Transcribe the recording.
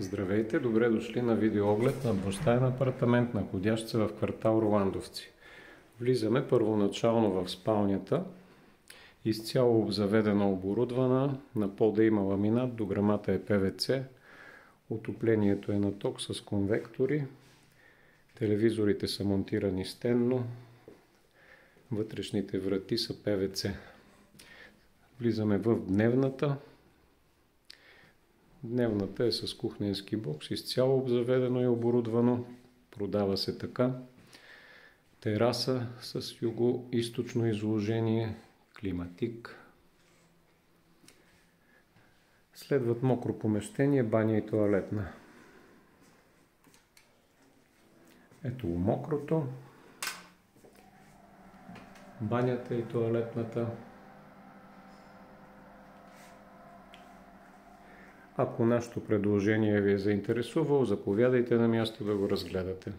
Здравейте, добре дошли на видеооглед на двустаен апартамент, находящ се в квартал Роландовци. Влизаме първоначално в спалнята, изцяло обзаведена, оборудвана, на пода има ламинат, дограмата е ПВЦ, отоплението е на ток с конвектори, телевизорите са монтирани стенно, вътрешните врати са ПВЦ. Влизаме в дневната. Дневната е с кухненски бокс, изцяло обзаведено и оборудвано. Продава се така. Тераса с юго-източно изложение, климатик. Следват мокро помещение, баня и тоалетна. Ето го мокрото. Банята и тоалетната. Ако нашето предложение ви е заинтересувало, заповядайте на място да го разгледате.